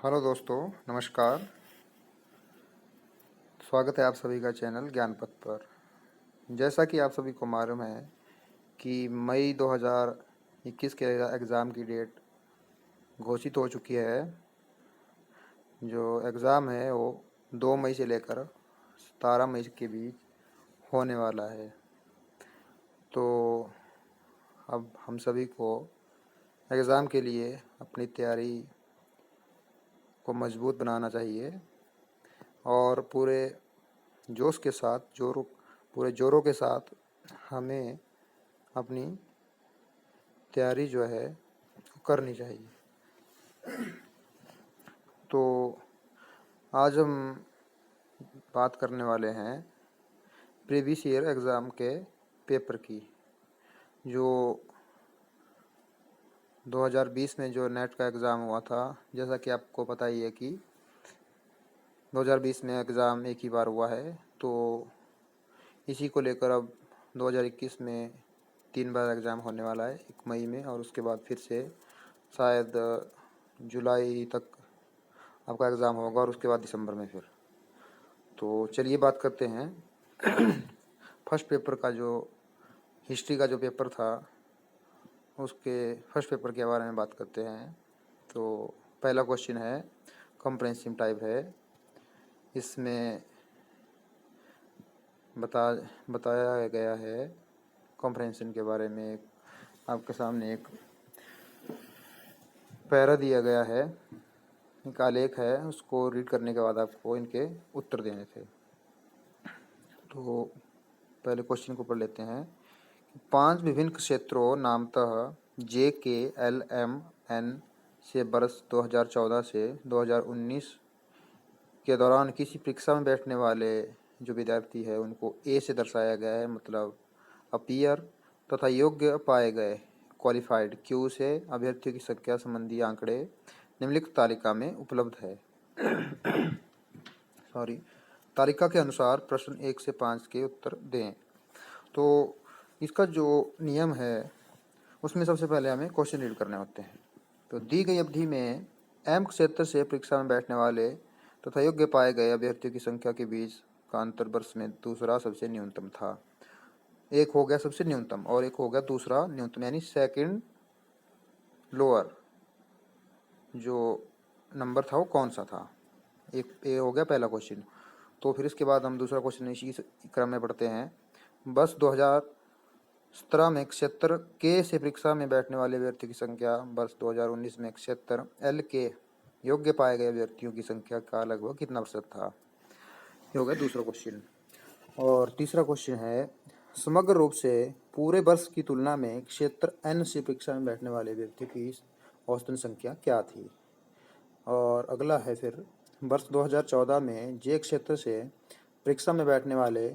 Hello दोस्तों, नमस्कार। स्वागत है आप सभी का चैनल ज्ञान पथ पर। जैसा कि आप सभी को मालूम है कि मई 2021 के एग्ज़ाम की डेट घोषित हो चुकी है। जो एग्ज़ाम है वो 2 मई से लेकर 17 मई के बीच होने वाला है। तो अब हम सभी को एग्ज़ाम के लिए अपनी तैयारी को मजबूत बनाना चाहिए और जोश के साथ पूरे जोरों के साथ हमें अपनी तैयारी जो है करनी चाहिए। तो आज हम बात करने वाले हैं प्रीवियस ईयर एग्ज़ाम के पेपर की। जो 2020 में जो नेट का एग्ज़ाम हुआ था, जैसा कि आपको पता ही है कि 2020 में एग्ज़ाम एक ही बार हुआ है, तो इसी को लेकर अब 2021 में 3 बार एग्ज़ाम होने वाला है। 1 मई में और उसके बाद फिर से शायद जुलाई तक आपका एग्ज़ाम होगा और उसके बाद दिसंबर में फिर। तो चलिए बात करते हैं फर्स्ट पेपर का, जो हिस्ट्री का जो पेपर था उसके फर्स्ट पेपर के बारे में बात करते हैं। तो पहला क्वेश्चन है, कॉम्प्रिहेंसिव टाइप है। इसमें बताया गया है कॉम्प्रिहेंशन के बारे में। आपके सामने एक पैरा दिया गया है, एक आलेख है, उसको रीड करने के बाद आपको इनके उत्तर देने थे। तो पहले क्वेश्चन को पढ़ लेते हैं। 5 विभिन्न क्षेत्रों नामतः JKLMN से वर्ष 2014 से 2019 के दौरान किसी परीक्षा में बैठने वाले जो विद्यार्थी है उनको ए से दर्शाया गया है, मतलब अपीयर, तथा योग्य पाए गए क्वालिफाइड क्यू से अभ्यर्थियों की संख्या संबंधी आंकड़े निम्नलिखित तालिका में उपलब्ध है। तालिका के अनुसार प्रश्न 1 से 5 के उत्तर दें। तो इसका जो नियम है उसमें सबसे पहले हमें क्वेश्चन रीड करने होते हैं। तो दी गई अवधि में एम क्षेत्र से परीक्षा में बैठने वाले तथा योग्य पाए गए अभ्यर्थियों की संख्या के बीच का अंतर वर्ष में दूसरा सबसे न्यूनतम था। एक हो गया सबसे न्यूनतम और एक हो गया दूसरा न्यूनतम, यानी सेकंड लोअर जो नंबर था वो कौन सा था। एक ये हो गया पहला क्वेश्चन। तो फिर इसके बाद हम दूसरा क्वेश्चन इसी क्रम में पढ़ते हैं। बस 2017 में क्षेत्र के से परीक्षा में बैठने वाले अभ्यर्थियों की संख्या वर्ष 2019 में क्षेत्र एल के योग्य पाए गए अभ्यर्थियों की संख्या का लगभग कितना प्रतिशत था। ये हो गया दूसरा क्वेश्चन। और तीसरा क्वेश्चन है, समग्र रूप से पूरे वर्ष की तुलना में क्षेत्र एन से परीक्षा में बैठने वाले व्यक्तियों की औसतन संख्या क्या थी। और अगला है फिर, वर्ष 2014 में जे क्षेत्र से परीक्षा में बैठने वाले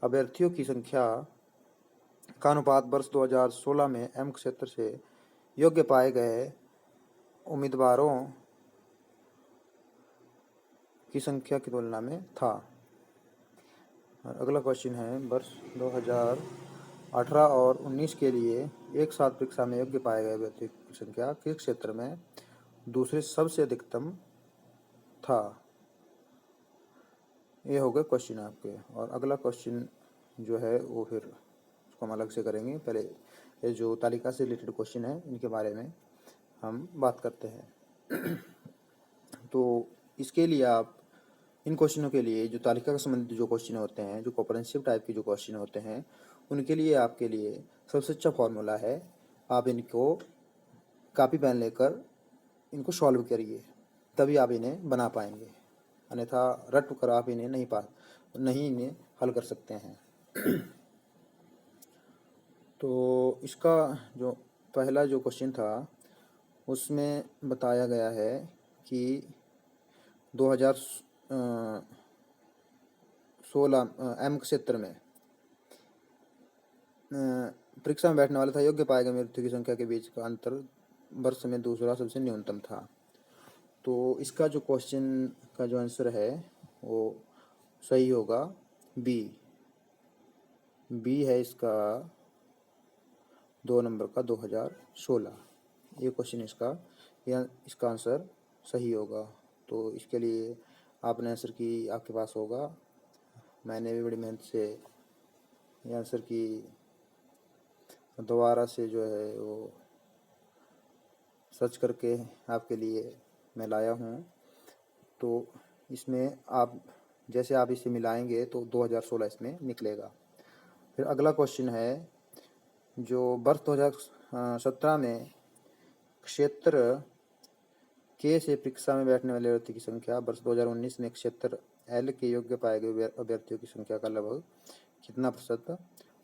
अभ्यर्थियों की संख्या का अनुपात वर्ष 2016 में एम क्षेत्र से योग्य पाए गए उम्मीदवारों की संख्या की तुलना में था। और अगला क्वेश्चन है, वर्ष 2018 और 19 के लिए एक साथ परीक्षा में योग्य पाए गए व्यक्ति की संख्या किस क्षेत्र में दूसरे सबसे अधिकतम था। ये हो गए क्वेश्चन आपके। और अगला क्वेश्चन जो है वो फिर उसको हम अलग से करेंगे। पहले ये जो तालिका से रिलेटेड क्वेश्चन है इनके बारे में हम बात करते हैं। तो इसके लिए आप इन क्वेश्चनों के लिए जो तालिका से संबंधित जो क्वेश्चन होते हैं, जो कॉम्प्रिहेंसिव टाइप के जो क्वेश्चन होते हैं, उनके लिए आपके लिए सबसे अच्छा फॉर्मूला है, आप इनको कॉपी पेन लेकर इनको सॉल्व करिए, तभी आप इन्हें बना पाएंगे। अन्यथा रट कर आप इन्हें नहीं इन्हें हल कर सकते हैं। तो इसका जो पहला जो क्वेश्चन था उसमें बताया गया है कि 2016 एम क्षेत्र में परीक्षा में बैठने वाला था योग्य पाए गए मृत्यु की संख्या के बीच का अंतर वर्ष में दूसरा सबसे न्यूनतम था। तो इसका जो क्वेश्चन का जो आंसर है वो सही होगा बी है इसका 2 नंबर का 2016। ये क्वेश्चन इसका आंसर सही होगा। तो इसके लिए आपने आंसर की आपके पास होगा। मैंने भी बड़ी मेहनत से ये आंसर की दोबारा से जो है वो सर्च करके आपके लिए मैं लाया हूँ। तो इसमें आप जैसे आप इसे मिलाएंगे तो 2016 इसमें निकलेगा। फिर अगला क्वेश्चन है, जो वर्ष 2017 में क्षेत्र के से परीक्षा में बैठने वाले अभ्यर्थी की संख्या वर्ष 2019 में क्षेत्र एल के योग्य पाए गए अभ्यर्थियों की संख्या का लगभग कितना प्रतिशत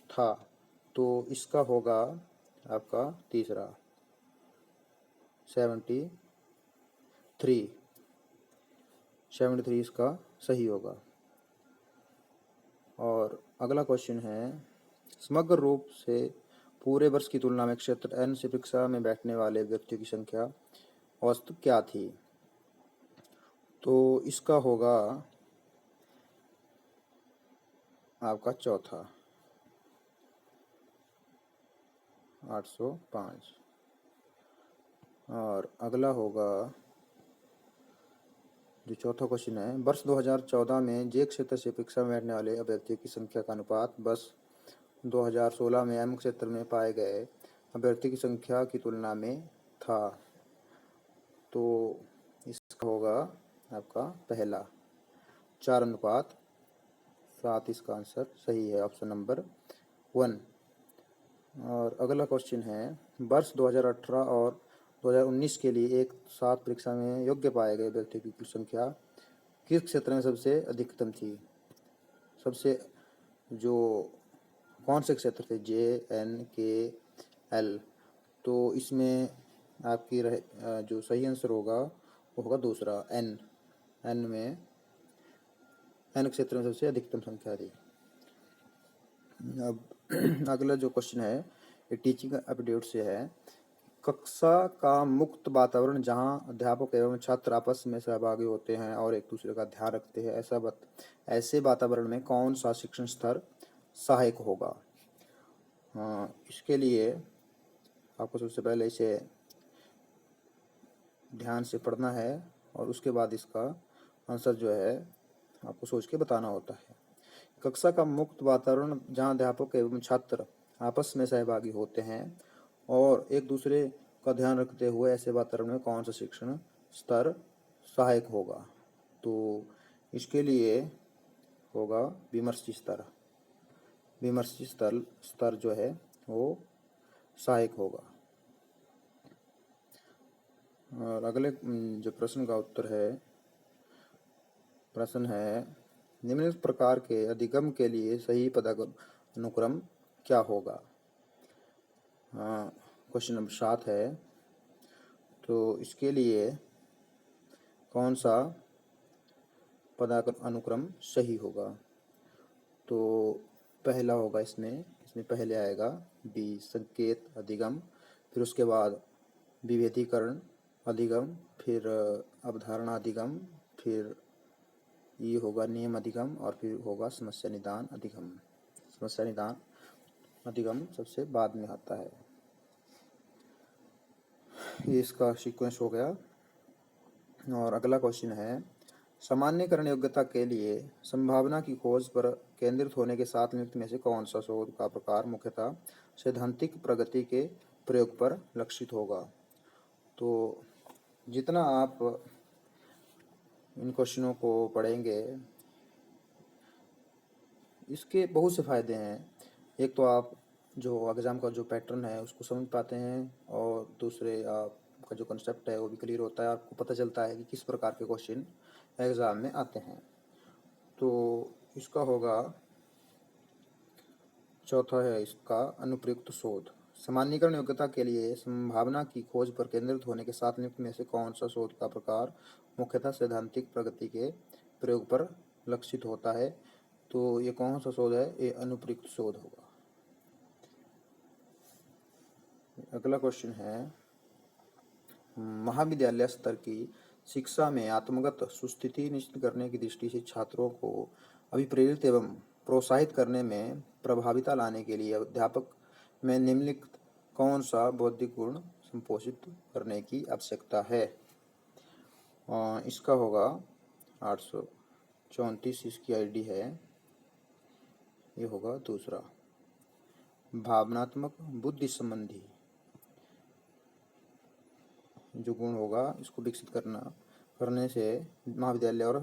था? तो इसका होगा आपका तीसरा 73 इसका सही होगा। और अगला क्वेश्चन है, समग्र रूप से पूरे वर्ष की तुलना में क्षेत्र एन से परीक्षा में बैठने वाले व्यक्तियों की संख्या औसत क्या थी? तो इसका होगा आपका चौथा 805। और अगला होगा जो चौथा क्वेश्चन है, वर्ष 2014 में जे क्षेत्र से परीक्षा में बैठने वाले अभ्यर्थियों की संख्या का अनुपात वर्ष 2016 में एम क्षेत्र में पाए गए अभ्यर्थियों की संख्या की तुलना में था। तो इसका होगा आपका पहला 4:7। इसका आंसर सही है, ऑप्शन नंबर 1। और अगला क्वेश्चन है, वर्ष 2018 और 2019 के लिए एक साथ परीक्षा में योग्य पाए गए व्यक्तियों की कुल संख्या किस क्षेत्र में सबसे अधिकतम थी? सबसे जो कौन से क्षेत्र थे? जे, एन, के, एल। तो इसमें आपकी जो सही आंसर होगा वो होगा दूसरा एन। एन क्षेत्र में सबसे अधिकतम संख्या थी। अब अगला जो क्वेश्चन है ये टीचिंग अपडेट से है, कक्षा का मुक्त वातावरण जहां अध्यापक एवं छात्र आपस में सहभागी होते हैं और एक दूसरे का ध्यान रखते हैं, ऐसे वातावरण में कौन सा शिक्षण स्तर सहायक होगा? इसके लिए आपको सबसे पहले इसे ध्यान से पढ़ना है और उसके बाद इसका आंसर जो है आपको सोच के बताना होता है। कक्षा का मुक्त वातावरण जहां अध्यापक एवं छात्र आपस में सहभागी होते हैं और एक दूसरे का ध्यान रखते हुए, ऐसे वातावरण में कौन सा शिक्षण स्तर सहायक होगा? तो इसके लिए होगा विमर्शी स्तर जो है वो सहायक होगा। और अगले जो प्रश्न का उत्तर है, प्रश्न है, निम्नलिखित प्रकार के अधिगम के लिए सही पदानुक्रम क्या होगा? क्वेश्चन नंबर 7 है। तो इसके लिए कौन सा पदानुक्रम सही होगा? तो पहला होगा इसमें पहले आएगा बी, संकेत अधिगम, फिर उसके बाद विभेदीकरण अधिगम, फिर अवधारणा अधिगम, फिर ये होगा नियम अधिगम और फिर होगा समस्या निदान अधिगम। समस्या निदान अधिगम सबसे बाद में आता है। ये इसका सीक्वेंस हो गया। और अगला क्वेश्चन है, सामान्यकरण योग्यता के लिए संभावना की खोज पर केंद्रित होने के साथ निम्नलिखित में से कौन सा शोध का प्रकार मुख्यतः सैद्धांतिक प्रगति के प्रयोग पर लक्षित होगा? तो जितना आप इन क्वेश्चनों को पढ़ेंगे इसके बहुत से फायदे हैं। एक तो आप जो एग्ज़ाम का जो पैटर्न है उसको समझ पाते हैं और दूसरे आपका जो कंसेप्ट है वो भी क्लियर होता है। आपको पता चलता है कि किस प्रकार के क्वेश्चन एग्ज़ाम में आते हैं। तो इसका होगा चौथा है इसका अनुप्रयुक्त शोध। सामान्यीकरण योग्यता के लिए संभावना की खोज पर केंद्रित होने के साथ निम्नलिखित में से कौन सा शोध का प्रकार मुख्यतः सैद्धांतिक प्रगति के प्रयोग पर लक्षित होता है? तो ये कौन सा शोध है? ये अनुप्रयुक्त शोध होगा। अगला क्वेश्चन है, महाविद्यालय स्तर की शिक्षा में आत्मगत सुस्थिति निश्चित करने की दृष्टि से छात्रों को अभिप्रेरित एवं प्रोत्साहित करने में प्रभाविता लाने के लिए अध्यापक में निम्नलिखित कौन सा बौद्धिक गुण संपोषित करने की आवश्यकता है? इसका होगा 834, इसकी आईडी है। ये होगा दूसरा। भावनात्मक बुद्धि संबंधी जो गुण होगा इसको विकसित करने से महाविद्यालय और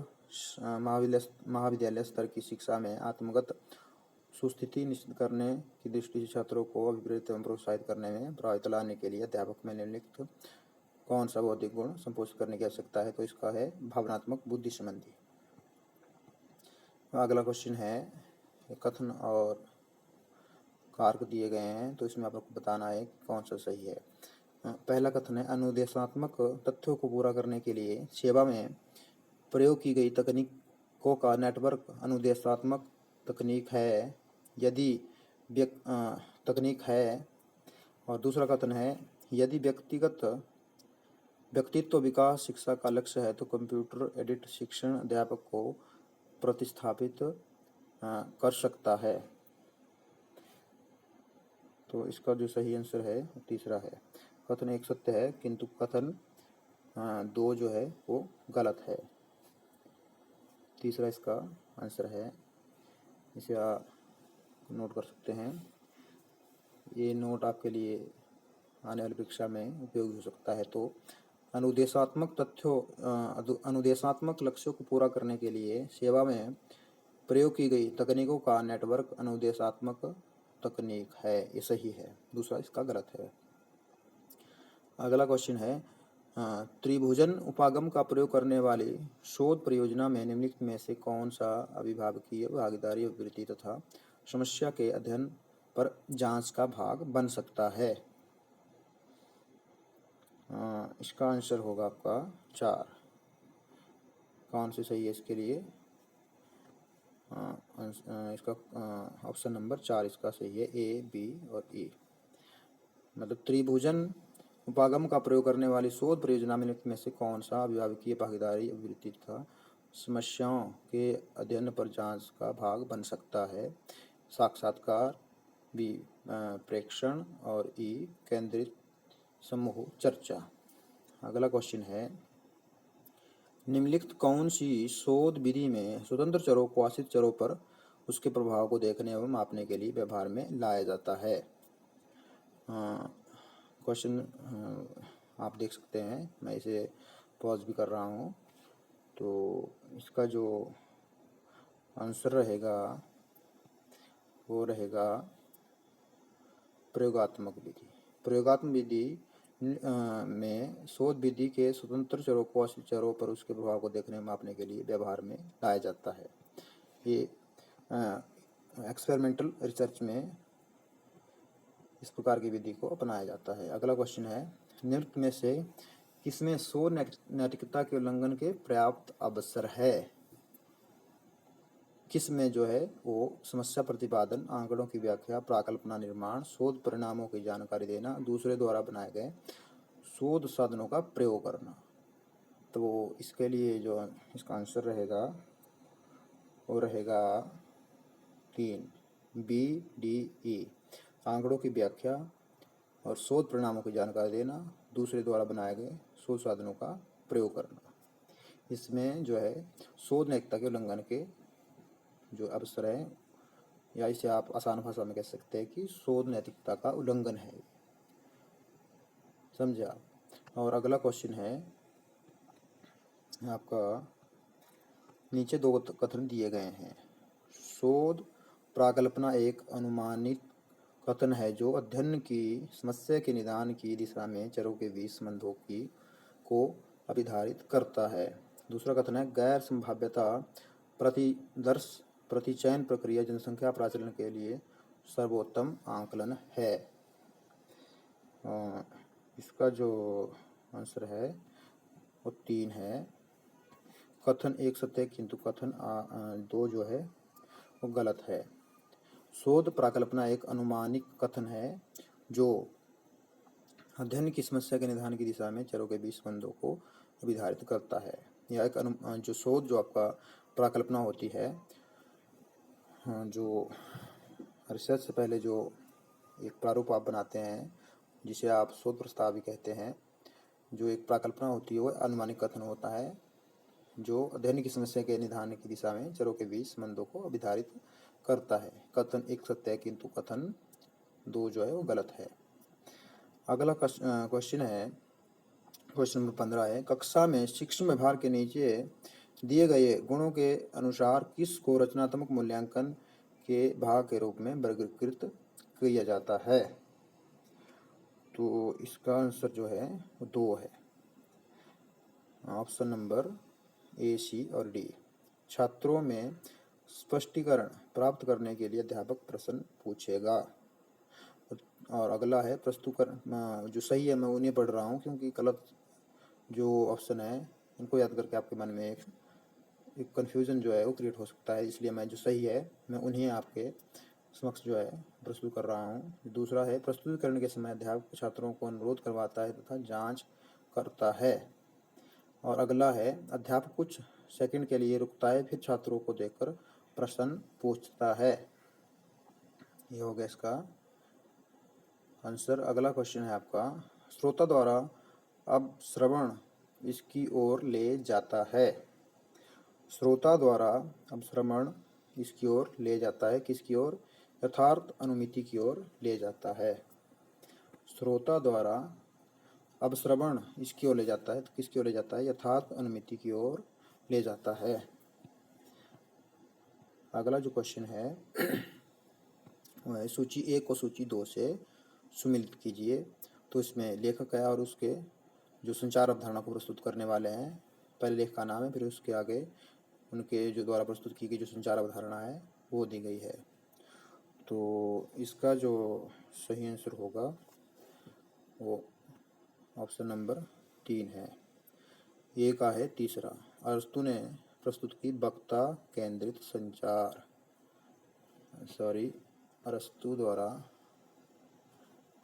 महाविद्यालय स्तर की शिक्षा में आत्मगत सुस्थिति निश्चित करने की दृष्टि से छात्रों को अभिप्रेरित एवं प्रोत्साहित करने में प्रभावित लाने के लिए अध्यापक में निम्नलिखित कौन सा बौद्धिक गुण संपोषित करने की आवश्यकता है? तो इसका है भावनात्मक बुद्धि संबंधी। अगला क्वेश्चन है, कथन और कारक दिए गए हैं, तो इसमें आपको बताना है कौन सा सही है। पहला कथन है, अनुदेशात्मक तथ्यों को पूरा करने के लिए सेवा में प्रयोग की गई तकनीकों का नेटवर्क अनुदेशात्मक तकनीक है यदि तकनीक है। और दूसरा कथन है, यदि व्यक्तित्व विकास शिक्षा का लक्ष्य है तो कंप्यूटर एडेड शिक्षण अध्यापक को प्रतिस्थापित कर सकता है। तो इसका जो सही आंसर है तीसरा है। कथन एक सत्य है किंतु कथन दो जो है वो गलत है। तीसरा इसका आंसर है। इसे आप नोट कर सकते हैं। ये नोट आपके लिए आने वाली परीक्षा में उपयोगी हो सकता है। तो अनुदेशात्मक लक्ष्यों को पूरा करने के लिए सेवा में प्रयोग की गई तकनीकों का नेटवर्क अनुदेशात्मक तकनीक है, ये सही है। दूसरा इसका गलत है। अगला क्वेश्चन है, त्रिभुजन उपागम का प्रयोग करने वाली शोध परियोजना में निम्नलिखित में से कौन सा अभिभावकीय भागीदारी अभिवृत्ति तथा समस्या के अध्ययन पर जांच का भाग बन सकता है? इसका आंसर होगा आपका 4। कौन सी सही है इसके लिए? इसका ऑप्शन नंबर 4 इसका सही है। ए, बी और ई। मतलब त्रिभुजन उपागम का प्रयोग करने वाली शोध परियोजना में से कौन सा अभिभावकीय भागीदारी अभिवृत्ति तथा समस्याओं के अध्ययन पर जांच का भाग बन सकता है? साक्षात्कार, बी प्रेक्षण और ई केंद्रित समूह चर्चा। अगला क्वेश्चन है, निम्नलिखित कौन सी शोध विधि में स्वतंत्र चरों को आश्रित चरों पर उसके प्रभाव को देखने एवं मापने के लिए व्यवहार में लाया जाता है? क्वेश्चन आप देख सकते हैं, मैं इसे पॉज भी कर रहा हूँ। तो इसका जो आंसर रहेगा वो रहेगा प्रयोगात्मक विधि। प्रयोगात्मक विधि में शोध विधि के स्वतंत्र चरों को आश्रित चरों पर उसके प्रभाव को देखने मापने के लिए व्यवहार में लाया जाता है। ये एक्सपेरिमेंटल रिसर्च में इस प्रकार की विधि को अपनाया जाता है। अगला क्वेश्चन है, निम्नलिखित में से किसमें शोध नैतिकता के उल्लंघन के पर्याप्त अवसर है? किस में जो है वो समस्या प्रतिपादन, आंकड़ों की व्याख्या, प्राकल्पना निर्माण, शोध परिणामों की जानकारी देना, दूसरे द्वारा बनाए गए शोध साधनों का प्रयोग करना। तो इसके लिए जो इसका आंसर रहेगा वो रहेगा 3, बी, डी, ई। आंकड़ों की व्याख्या और शोध परिणामों की जानकारी देना, दूसरे द्वारा बनाए गए शोध साधनों का प्रयोग करना। इसमें जो है शोध नैतिकता के उल्लंघन के जो अवसर है, या इसे आप आसान भाषा में कह सकते हैं कि शोध नैतिकता का उल्लंघन है। समझे आप? और अगला क्वेश्चन है आपका, नीचे 2 कथन दिए गए हैं। शोध प्राकल्पना एक अनुमानित कथन है जो अध्ययन की समस्या के निदान की दिशा में चरों के बीच संबंधों को अभिधारित करता है। दूसरा कथन है, गैर संभाव्यता प्रतिदर्श प्रतिचयन प्रक्रिया जनसंख्या प्राचलन के लिए सर्वोत्तम आंकलन है। इसका जो आंसर है वो 3 है। कथन एक सत्य किंतु कथन 2 जो है वो गलत है। शोध प्राकल्पना एक अनुमानिक कथन है जो अध्ययन की समस्या के निदान की दिशा में चरों के बीच संबंधों को अभिधारित करता है। यह एक जो शोध जो आपका प्राकल्पना होती है, जो रिसर्च से पहले जो एक प्रारूप आप बनाते हैं जिसे आप शोध प्रस्ताव भी कहते हैं, जो एक प्राकल्पना होती है वो अनुमानिक कथन होता है, जो अध्ययन की समस्या के निदान की दिशा में चरों के बीच संबंधों को अभिधारित करता है। कथन एक सत्य है किंतु कथन दो जो है वो गलत है। अगला क्वेश्चन है, क्वेश्चन नंबर 15 है, कक्षा में शिक्षण व्यवहार के नीचे दिए गए गुणों के अनुसार किस को रचनात्मक मूल्यांकन के भाग के रूप में वर्गीकृत किया जाता है? तो इसका आंसर जो है वो 2 है, ऑप्शन नंबर ए, सी और डी। छात्रों में स्पष्टीकरण प्राप्त करने के लिए अध्यापक प्रश्न पूछेगा। और अगला है प्रस्तुतिकरण, जो सही है मैं उन्हें पढ़ रहा हूँ क्योंकि गलत जो ऑप्शन है उनको याद करके आपके मन में एक कन्फ्यूजन जो है वो क्रिएट हो सकता है, इसलिए मैं जो सही है मैं उन्हें आपके समक्ष जो है प्रस्तुत कर रहा हूँ। दूसरा है प्रस्तुतिकरण के समय अध्यापक छात्रों को अनुरोध करवाता है तथा जांच करता है। और अगला है अध्यापक कुछ सेकंड के लिए रुकता है, फिर छात्रों को देखकर प्रश्न पूछता है। ये हो गया इसका आंसर। अगला क्वेश्चन है आपका, श्रोता द्वारा अब श्रवण इसकी ओर ले जाता है। श्रोता द्वारा अब श्रवण इसकी ओर ले जाता है, किसकी ओर? यथार्थ अनुमिति की ओर ले जाता है। श्रोता द्वारा अब श्रवण इसकी ओर ले जाता है, तो किसकी ओर ले जाता है? यथार्थ अनुमिति की ओर ले जाता है। अगला जो क्वेश्चन है वह है सूची 1 को सूची 2 से सुमिलित कीजिए। तो इसमें लेखक है और उसके जो संचार अवधारणा को प्रस्तुत करने वाले हैं, पहले लेखक का नाम है, फिर उसके आगे उनके जो द्वारा प्रस्तुत की गई जो संचार अवधारणा है वो दी गई है। तो इसका जो सही आंसर होगा वो ऑप्शन नंबर 3 है। ये का है तीसरा, अरस्तु ने प्रस्तुत की वक्ता केंद्रित संचार, अरस्तु द्वारा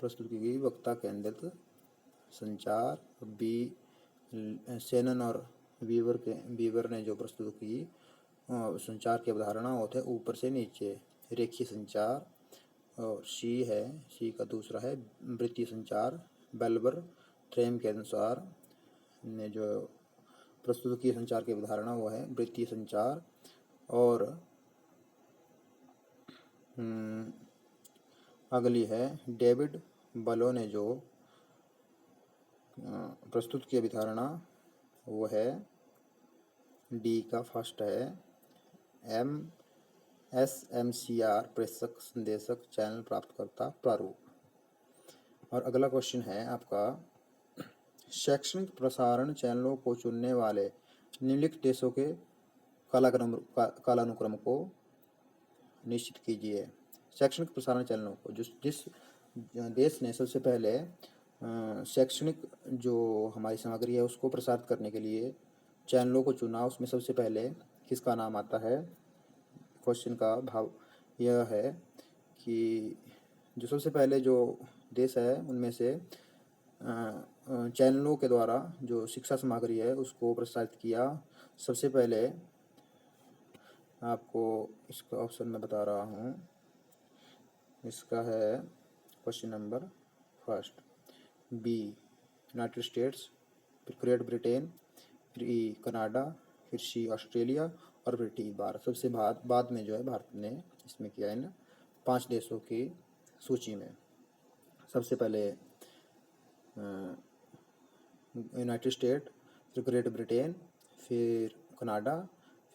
प्रस्तुत की गई वक्ता केंद्रित संचार। सेनन और वीवर ने जो प्रस्तुत की संचार की अवधारणा होते हैं ऊपर से नीचे रेखीय संचार। और सी का दूसरा है वृत्तीय संचार। बेल्बर थ्रेम के अनुसार ने जो प्रस्तुत की संचार की अवधारणा वो है वृत्तीय संचार। और अगली है डेविड बलो ने जो प्रस्तुत की अवधारणा वो है डी का फर्स्ट है SMCR प्रेषक संदेशक चैनल प्राप्तकर्ता प्रारूप। और अगला क्वेश्चन है आपका, शैक्षणिक प्रसारण चैनलों को चुनने वाले निम्नलिखित देशों के कालानुक्रम को निश्चित कीजिए। शैक्षणिक प्रसारण चैनलों को जिस देश ने सबसे पहले शैक्षणिक जो हमारी सामग्री है उसको प्रसारित करने के लिए चैनलों को चुना, उसमें सबसे पहले किसका नाम आता है? क्वेश्चन का भाव यह है कि जो सबसे पहले जो देश है उनमें से चैनलों के द्वारा जो शिक्षा सामग्री है उसको प्रसारित किया, सबसे पहले आपको इसका ऑप्शन में बता रहा हूँ। इसका है question number first B United States, फिर ग्रेट ब्रिटेन, फिर ई कनाडा, फिर सी ऑस्ट्रेलिया और फिर टी भारत। सबसे बाद में जो है भारत ने इसमें किया इन 5 देशों की सूची में। सबसे पहले यूनाइटेड स्टेट, फिर ग्रेट ब्रिटेन, फिर कनाडा,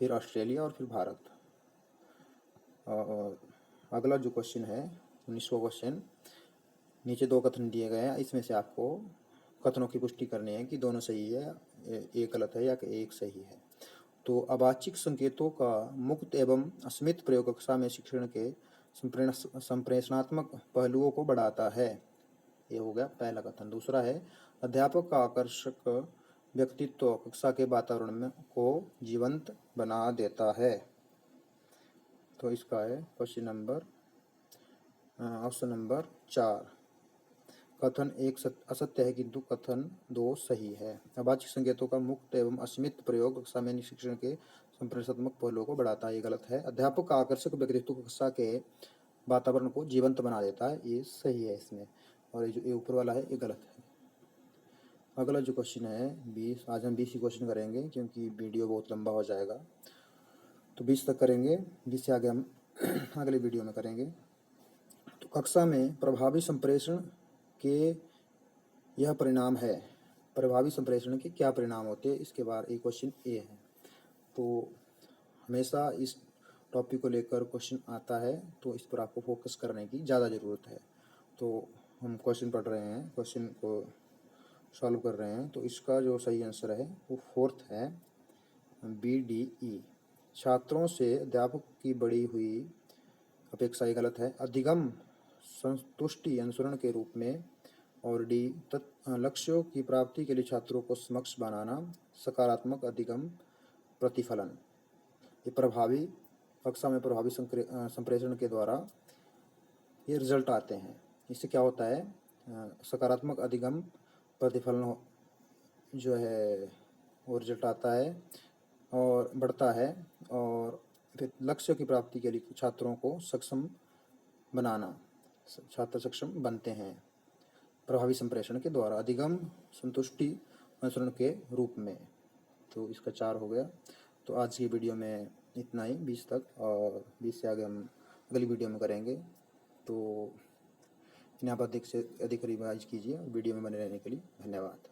फिर ऑस्ट्रेलिया और फिर भारत। और अगला जो क्वेश्चन है 19वां क्वेश्चन, नीचे 2 कथन दिए गए हैं, इसमें से आपको कथनों की पुष्टि करनी है कि दोनों सही है, एक गलत है या एक सही है। तो अवाच्यक संकेतों का मुक्त एवं असीमित प्रयोग कक्षा में शिक्षण के संप्रेषणात्मक पहलुओं को बढ़ाता है। ये हो गया पहला कथन। दूसरा है अध्यापक का आकर्षक व्यक्तित्व कक्षा के वातावरण में को जीवंत बना देता है। तो इसका है क्वेश्चन नंबर ऑप्शन नंबर 4, कथन 1 असत्य है किंतु कथन 2 सही है। अवाच्यक संकेतों का मुक्त एवं असीमित प्रयोग कक्षा में शिक्षण के संप्रेषणात्मक पहलुओं को बढ़ाता है, ये गलत है। अध्यापक का आकर्षक व्यक्तित्व कक्षा के वातावरण को जीवंत बना देता है, ये सही है इसमें। और ये जो ऊपर वाला है ये गलत है। अगला जो क्वेश्चन है 20, आज हम 20 ही क्वेश्चन करेंगे क्योंकि वीडियो बहुत लंबा हो जाएगा, तो 20 तक करेंगे, 20 से आगे हम अगले वीडियो में करेंगे। तो कक्षा में प्रभावी संप्रेषण के यह परिणाम है, प्रभावी संप्रेषण के क्या परिणाम होते हैं, इसके बाद एक क्वेश्चन ए है। तो हमेशा इस टॉपिक को लेकर क्वेश्चन आता है, तो इस पर आपको फोकस करने की ज़्यादा ज़रूरत है। तो हम क्वेश्चन पढ़ रहे हैं, क्वेश्चन को सॉल्व कर रहे हैं। तो इसका जो सही आंसर है वो 4th है, BDE। छात्रों से अध्यापक की बढ़ी हुई अपेक्षा, ये गलत है, अधिगम संतुष्टि अनुसरण के रूप में। और डी, लक्ष्यों की प्राप्ति के लिए छात्रों को समक्ष बनाना, सकारात्मक अधिगम प्रतिफलन। ये प्रभावी कक्षा में प्रभावी संप्रेषण के द्वारा ये रिजल्ट आते हैं। इससे क्या होता है, सकारात्मक अधिगम प्रतिफलन जो है वो रिजल्ट आता है और बढ़ता है, और फिर लक्ष्य की प्राप्ति के लिए छात्रों को सक्षम बनाना, छात्र सक्षम बनते हैं प्रभावी संप्रेषण के द्वारा, अधिगम संतुष्टि अनुसरण के रूप में। तो इसका 4 हो गया। तो आज की वीडियो में इतना ही, 20 तक, और 20 से आगे हम अगली वीडियो में करेंगे। तो इन्हें आप अधिक से अधिक रिवाइज कीजिए। वीडियो में बने रहने के लिए धन्यवाद।